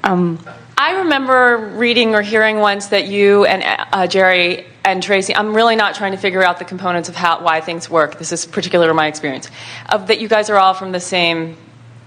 I remember reading or hearing once that you and Jerry and Tracy, I'm really not trying to figure out the components of why things work. This is particular to my experience. That you guys are all from the same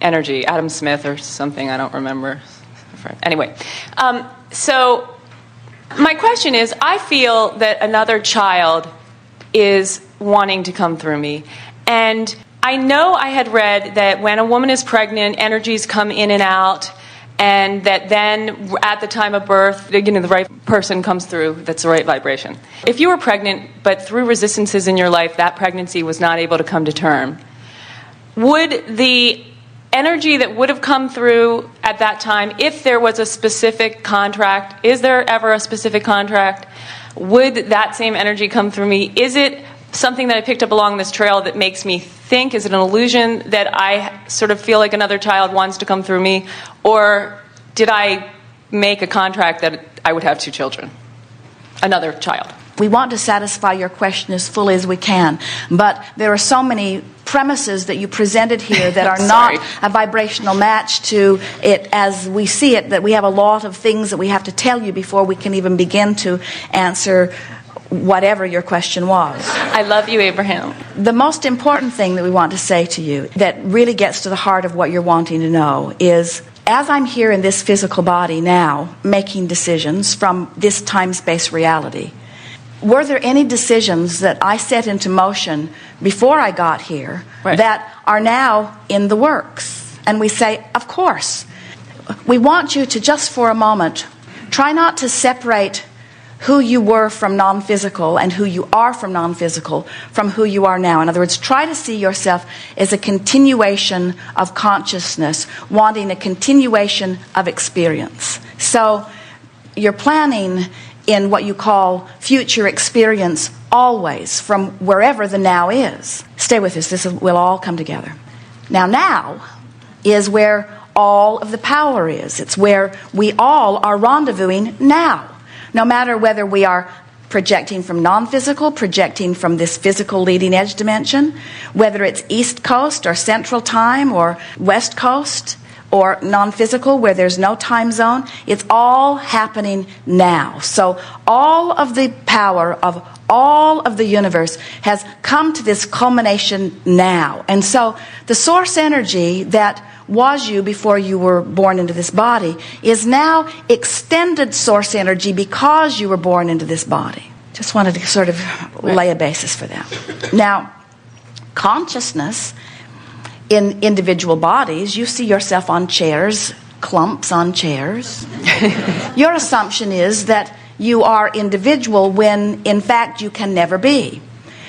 energy, Adam Smith or something, I don't remember. Anyway, so my question is, I feel that another child is wanting to come through me. And I know I had read that when a woman is pregnant, energies come in and out, and that then at the time of birth, the right person comes through that's the right vibration. If you were pregnant, but through resistances in your life, that pregnancy was not able to come to term, would the energy that would have come through at that time, if there was a specific contract, is there ever a specific contract, would that same energy come through me? Is it something that I picked up along this trail that makes me think? Is it an illusion that I sort of feel like another child wants to come through me? Or did I make a contract that I would have 2 children? Another child. We want to satisfy your question as fully as we can, but there are so many premises that you presented here that are not a vibrational match to it as we see it, that we have a lot of things that we have to tell you before we can even begin to answer whatever your question was. I love you, Abraham. The most important thing that we want to say to you that really gets to the heart of what you're wanting to know is, as I'm here in this physical body now, making decisions from this time-space reality, were there any decisions that I set into motion before I got here that are now in the works? And we say, of course. We want you to, just for a moment, try not to separate who you were from non-physical and who you are from non-physical from who you are now. In other words, try to see yourself as a continuation of consciousness, wanting a continuation of experience. So you're planning in what you call future experience always from wherever the now is. Stay with us. This will all come together. Now is where all of the power is. It's where we all are rendezvousing now. No matter whether we are projecting from non-physical, projecting from this physical leading edge dimension, whether it's East Coast or Central Time or West Coast or non-physical where there's no time zone, it's all happening now. So all of the power of all of the universe has come to this culmination now. And so the source energy that was you before you were born into this body is now extended source energy because you were born into this body. Just wanted to sort of lay a basis for that. Now, consciousness in individual bodies, you see yourself on chairs, clumps on chairs. Your assumption is that you are individual when, in fact, you can never be.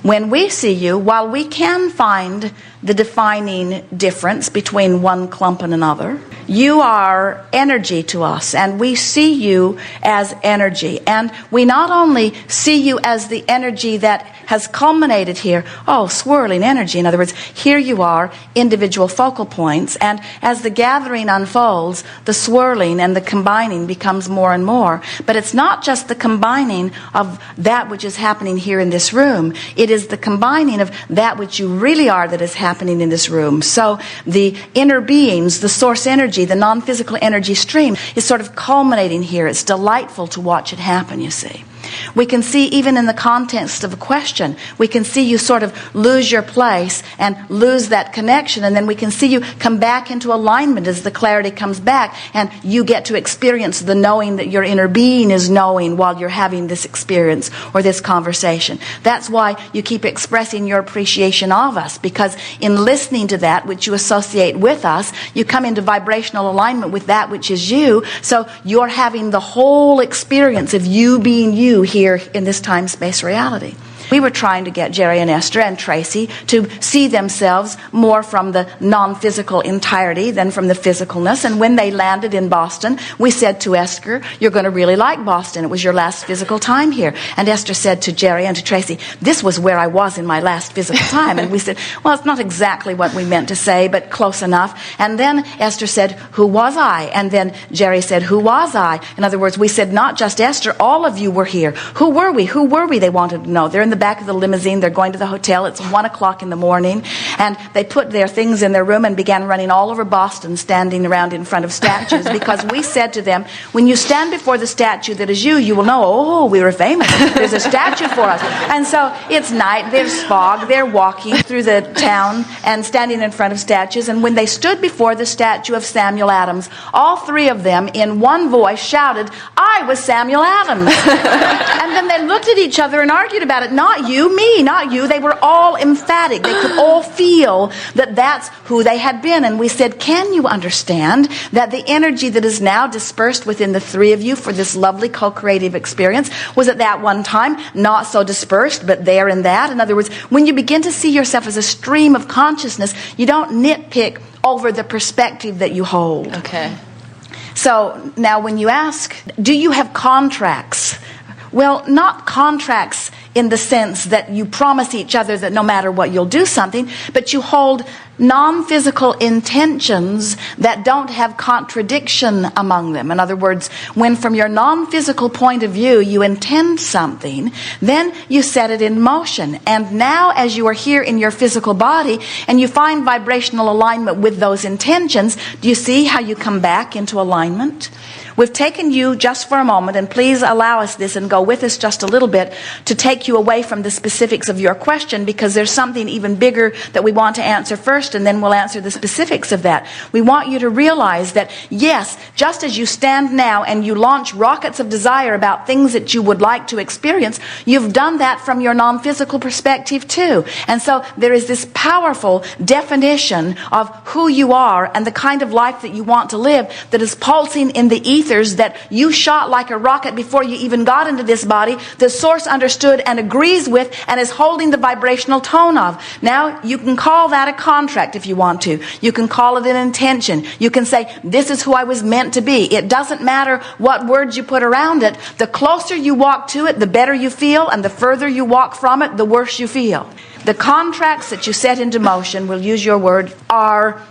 When we see you, while we can find the defining difference between one clump and another, you are energy to us, and we see you as energy. And we not only see you as the energy that has culminated here, swirling energy. In other words, here you are, individual focal points, and as the gathering unfolds, the swirling and the combining becomes more and more. But it's not just the combining of that which is happening here in this room. It is the combining of that which you really are that is happening in this room. So the inner beings, the source energy, the non-physical energy stream is sort of culminating here. It's delightful to watch it happen, you see. We can see, even in the context of a question, we can see you sort of lose your place and lose that connection, and then we can see you come back into alignment as the clarity comes back, and you get to experience the knowing that your inner being is knowing while you're having this experience or this conversation. That's why you keep expressing your appreciation of us, because in listening to that which you associate with us, you come into vibrational alignment with that which is you, so you're having the whole experience of you being you here in this time-space reality. We were trying to get Jerry and Esther and Tracy to see themselves more from the non-physical entirety than from the physicalness. And when they landed in Boston, we said to Esther, you're going to really like Boston. It was your last physical time here. And Esther said to Jerry and to Tracy, this was where I was in my last physical time. And we said, well, it's not exactly what we meant to say, but close enough. And then Esther said, who was I? And then Jerry said, who was I? In other words, we said, not just Esther, all of you were here. Who were we? Who were we? They wanted to know. They're in the back of the limousine. They're going to the hotel. It's 1 o'clock in the morning. And they put their things in their room and began running all over Boston, standing around in front of statues, because we said to them, when you stand before the statue that is you, you will know, oh, we were famous. There's a statue for us. And so it's night. There's fog. They're walking through the town and standing in front of statues. And when they stood before the statue of Samuel Adams, all three of them in one voice shouted, I was Samuel Adams. And then they looked at each other and argued about it. Not you, me, not you. They were all emphatic. They could all feel that that's who they had been. And we said, can you understand that the energy that is now dispersed within the three of you for this lovely co-creative experience was at that one time not so dispersed, but there in that? In other words, when you begin to see yourself as a stream of consciousness, you don't nitpick over the perspective that you hold. Okay. So now when you ask, do you have contracts? Well, not contracts in the sense that you promise each other that no matter what you'll do something, but you hold non-physical intentions that don't have contradiction among them. In other words, when from your non-physical point of view you intend something, then you set it in motion. And now as you are here in your physical body and you find vibrational alignment with those intentions, do you see how you come back into alignment? We've taken you just for a moment, and please allow us this and go with us just a little bit to take you away from the specifics of your question, because there's something even bigger that we want to answer first, and then we'll answer the specifics of that. We want you to realize that, yes, just as you stand now and you launch rockets of desire about things that you would like to experience, you've done that from your non-physical perspective too. And so there is this powerful definition of who you are and the kind of life that you want to live that is pulsing in the ether that you shot like a rocket before you even got into this body, the source understood and agrees with and is holding the vibrational tone of. Now, you can call that a contract if you want to. You can call it an intention. You can say, this is who I was meant to be. It doesn't matter what words you put around it. The closer you walk to it, the better you feel, and the further you walk from it, the worse you feel. The contracts that you set into motion, we'll use your word, are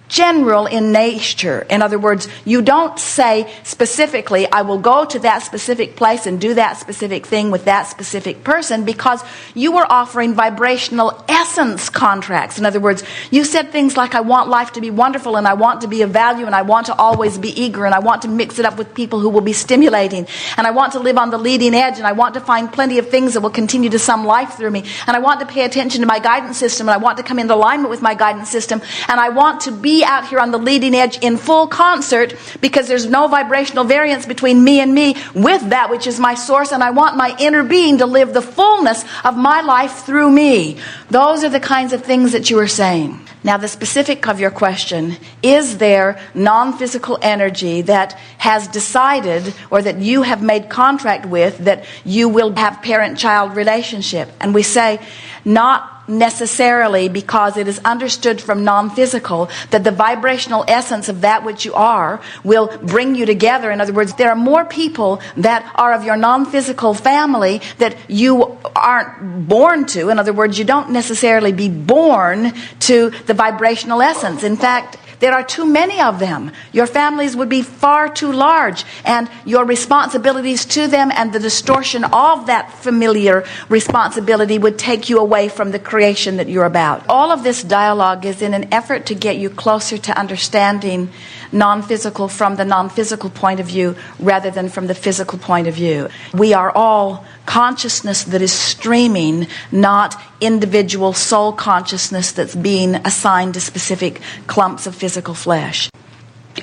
general in nature. In other words, you don't say specifically, I will go to that specific place and do that specific thing with that specific person, because you are offering vibrational essence contracts. In other words, you said things like, I want life to be wonderful, and I want to be of value, and I want to always be eager, and I want to mix it up with people who will be stimulating, and I want to live on the leading edge, and I want to find plenty of things that will continue to sum life through me, and I want to pay attention to my guidance system, and I want to come into alignment with my guidance system, and I want to be out here on the leading edge in full concert, because there's no vibrational variance between me and me with that which is my source, and I want my inner being to live the fullness of my life through me. Those are the kinds of things that you are saying. Now, the specific of your question, is there non-physical energy that has decided, or that you have made contract with, that you will have parent-child relationship? And we say, not necessarily, because it is understood from non-physical that the vibrational essence of that which you are will bring you together. In other words, there are more people that are of your non-physical family that you aren't born to. In other words, you don't necessarily be born to the vibrational essence. In fact, there are too many of them. Your families would be far too large, and your responsibilities to them and the distortion of that familiar responsibility would take you away from the creation that you're about. All of this dialogue is in an effort to get you closer to understanding non-physical from the non-physical point of view rather than from the physical point of view. We are all consciousness that is streaming, not individual soul consciousness that's being assigned to specific clumps of physical flesh.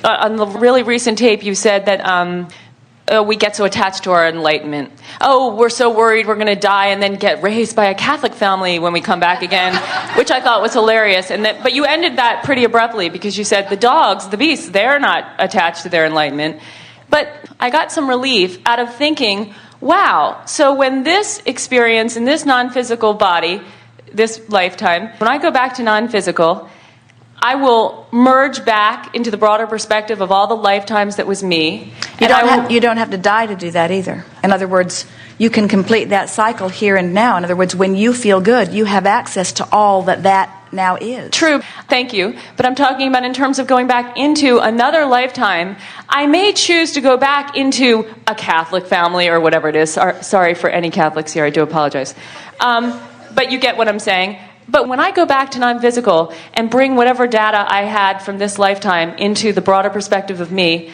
On the really recent tape, you said that we get so attached to our enlightenment. Oh, we're so worried we're going to die and then get raised by a Catholic family when we come back again, which I thought was hilarious. But you ended that pretty abruptly, because you said the dogs, the beasts, they're not attached to their enlightenment. But I got some relief out of thinking, wow, so when this experience in this non-physical body, this lifetime, when I go back to non-physical, I will merge back into the broader perspective of all the lifetimes that was me. You don't have to die to do that either. In other words, you can complete that cycle here and now. In other words, when you feel good, you have access to all that now is. True. Thank you. But I'm talking about in terms of going back into another lifetime. I may choose to go back into a Catholic family or whatever it is. Sorry for any Catholics here. I do apologize. But you get what I'm saying. But when I go back to non-physical and bring whatever data I had from this lifetime into the broader perspective of me,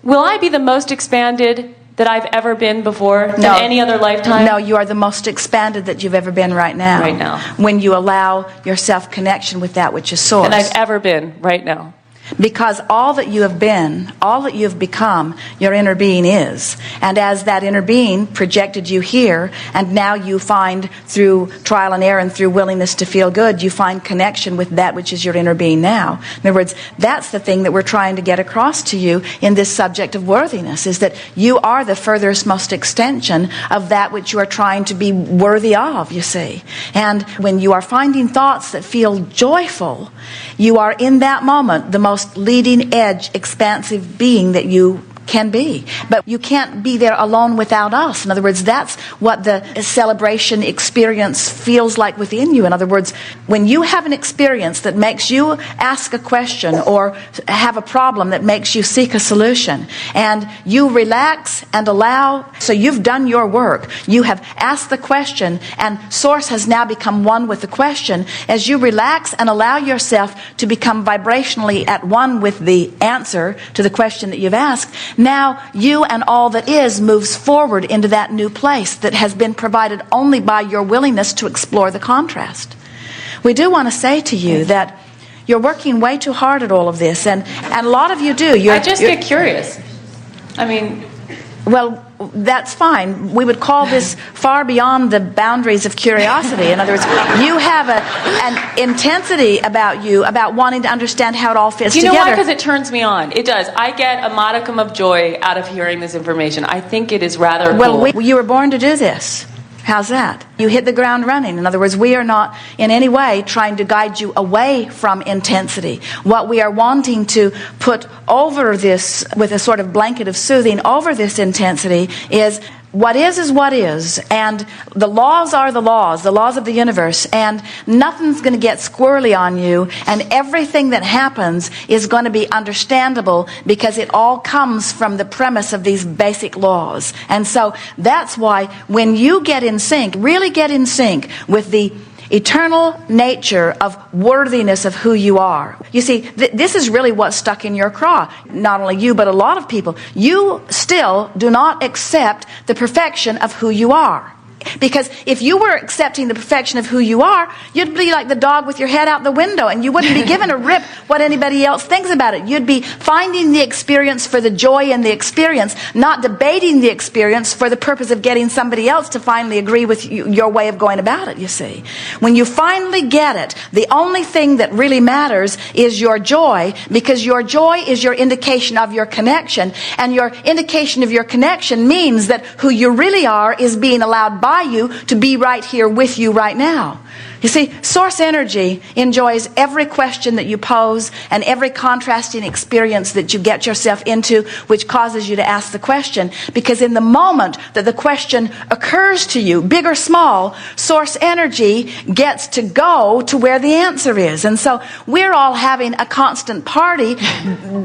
will I be the most expanded that I've ever been before than any other lifetime? No, you are the most expanded that you've ever been right now. Right now. When you allow yourself connection with that which is source. Than I've ever been right now. Because all that you have been, all that you have become, your inner being is. And as that inner being projected you here, and now you find through trial and error and through willingness to feel good, you find connection with that which is your inner being now. In other words, that's the thing that we're trying to get across to you in this subject of worthiness, is that you are the furthest most extension of that which you are trying to be worthy of, you see. And when you are finding thoughts that feel joyful, you are in that moment the most leading edge, expansive being that you can be. But you can't be there alone without us. In other words, that's what the celebration experience feels like within you. In other words, when you have an experience that makes you ask a question or have a problem that makes you seek a solution, and you relax and allow, so you've done your work, you have asked the question, and Source has now become one with the question. As you relax and allow yourself to become vibrationally at one with the answer to the question that you've asked, now you and all that is moves forward into that new place that has been provided only by your willingness to explore the contrast. We do want to say to you that you're working way too hard at all of this, and a lot of you do. I just get curious. I mean... Well, that's fine. We would call this far beyond the boundaries of curiosity. In other words, you have an intensity about you, about wanting to understand how it all fits together. You know why? Because it turns me on. It does. I get a modicum of joy out of hearing this information. I think it is rather cool. Well, you were born to do this. How's that? You hit the ground running. In other words, we are not in any way trying to guide you away from intensity. What we are wanting to put over this, with a sort of blanket of soothing over this intensity, is what is what is, and the laws are the laws of the universe, and nothing's going to get squirrely on you, and everything that happens is going to be understandable because it all comes from the premise of these basic laws. And so that's why when you get in sync, really get in sync with the eternal nature of worthiness of who you are. You see, this is really what's stuck in your craw. Not only you, but a lot of people. You still do not accept the perfection of who you are. Because if you were accepting the perfection of who you are, you'd be like the dog with your head out the window, and you wouldn't be given a rip what anybody else thinks about it. You'd be finding the experience for the joy in the experience, not debating the experience for the purpose of getting somebody else to finally agree with your way of going about it, you see. When you finally get it, the only thing that really matters is your joy, because your joy is your indication of your connection, and your indication of your connection means that who you really are is being allowed by you to be right here with you right now. You see, source energy enjoys every question that you pose and every contrasting experience that you get yourself into, which causes you to ask the question. Because in the moment that the question occurs to you, big or small, source energy gets to go to where the answer is. And so we're all having a constant party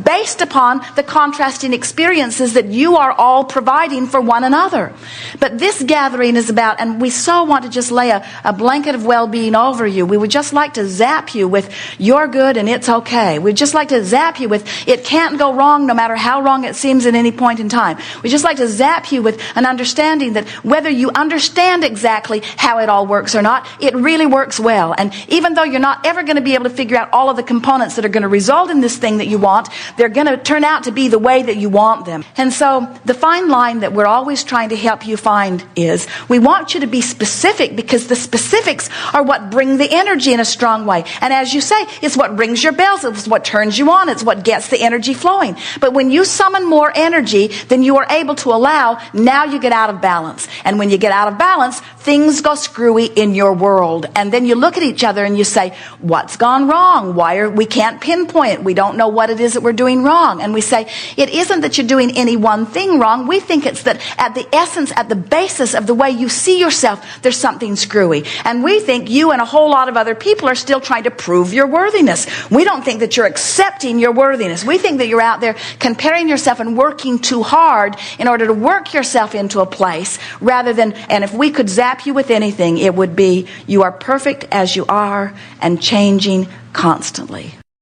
based upon the contrasting experiences that you are all providing for one another. But this gathering is about, and we so want to just lay a blanket of well-being over you. We would just like to zap you with you're good and it's okay. We'd just like to zap you with it can't go wrong no matter how wrong it seems at any point in time. We'd just like to zap you with an understanding that whether you understand exactly how it all works or not, it really works well. And even though you're not ever going to be able to figure out all of the components that are going to result in this thing that you want, they're going to turn out to be the way that you want them. And so the fine line that we're always trying to help you find is we want you to be specific, because the specifics are what what bring the energy in a strong way. And as you say, it's what rings your bells. It's what turns you on. It's what gets the energy flowing. But when you summon more energy than you are able to allow, now you get out of balance. And when you get out of balance, things go screwy in your world. And then you look at each other and you say, what's gone wrong? We can't pinpoint. We don't know what it is that we're doing wrong. And we say, it isn't that you're doing any one thing wrong. We think it's that at the essence, at the basis of the way you see yourself, there's something screwy. And we think you and a whole lot of other people are still trying to prove your worthiness. We don't think that you're accepting your worthiness. We think that you're out there comparing yourself and working too hard in order to work yourself into a place rather than, and if we could zap you with anything, it would be you are perfect as you are and changing constantly.